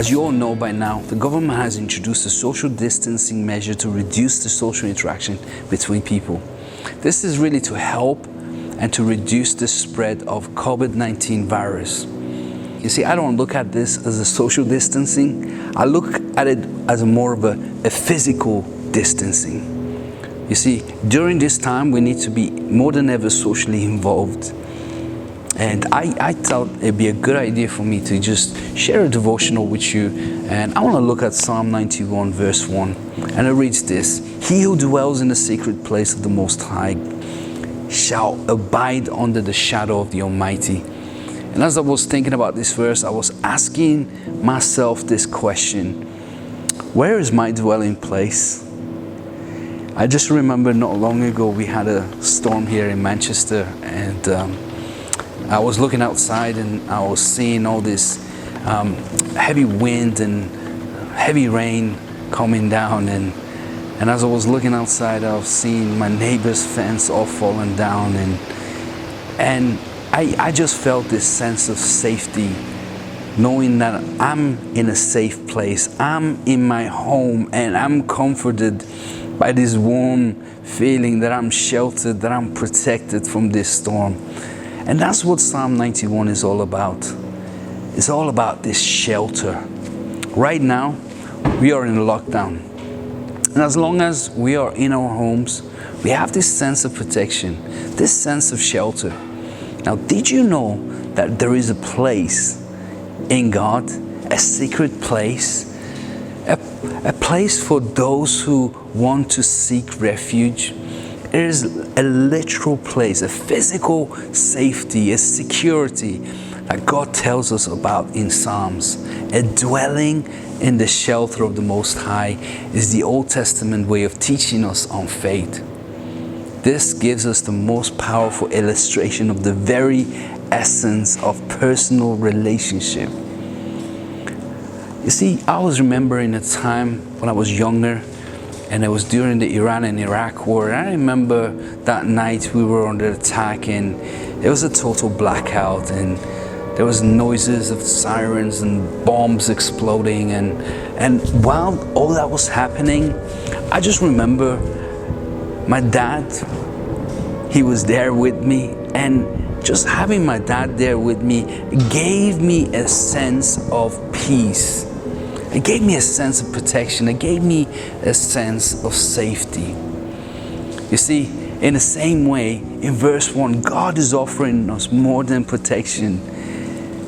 As you all know by now, the government has introduced a social distancing measure to reduce the social interaction between people. This is really to help and to reduce the spread of COVID-19 virus. You see, I don't look at this as a social distancing. I look at it as more of a physical distancing. You see, during this time, we need to be more than ever socially involved. And I thought it'd be a good idea for me to just share a devotional with you. And I want to look at Psalm 91 verse 1. And it reads this: "He who dwells in the secret place of the Most High shall abide under the shadow of the Almighty." And as I was thinking about this verse, I was asking myself this question: where is my dwelling place? I just remember not long ago we had a storm here in Manchester, and I was looking outside and I was seeing all this heavy wind and heavy rain coming down, and as I was looking outside, I was seeing my neighbor's fence all falling down, and I just felt this sense of safety, knowing that I'm in a safe place, I'm in my home, and I'm comforted by this warm feeling that I'm sheltered, that I'm protected from this storm. And that's what Psalm 91 is all about. It's all about this shelter. Right now, we are in lockdown. And as long as we are in our homes, we have this sense of protection, this sense of shelter. Now, did you know that there is a place in God, a secret place, a place for those who want to seek refuge? It is a literal place, a physical safety, a security that God tells us about in Psalms. A dwelling in the shelter of the Most High is the Old Testament way of teaching us on faith. This gives us the most powerful illustration of the very essence of personal relationship. You see, I was remembering a time when I was younger, and it was during the Iran and Iraq war. And I remember that night we were under attack, and it was a total blackout, and there was noises of sirens and bombs exploding, and while all that was happening, I just remember my dad. He was there with me, and just having my dad there with me gave me a sense of peace. It gave me a sense of protection. It gave me a sense of safety. You see, in the same way, in verse 1, God is offering us more than protection.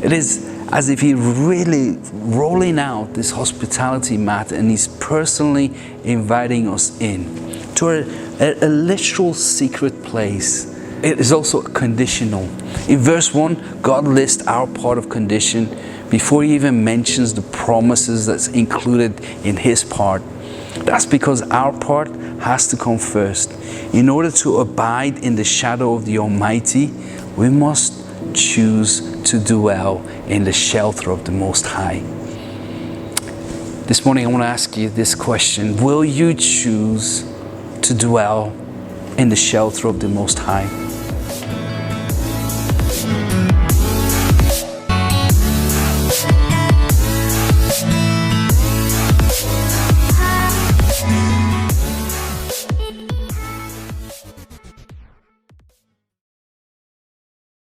It is as if He's really rolling out this hospitality mat, and He's personally inviting us in to a literal secret place. It is also conditional. In verse 1, God lists our part of condition before He even mentions the promises that's included in His part. That's because our part has to come first. In order to abide in the shadow of the Almighty, we must choose to dwell in the shelter of the Most High. This morning I want to ask you this question: will you choose to dwell in the shelter of the Most High?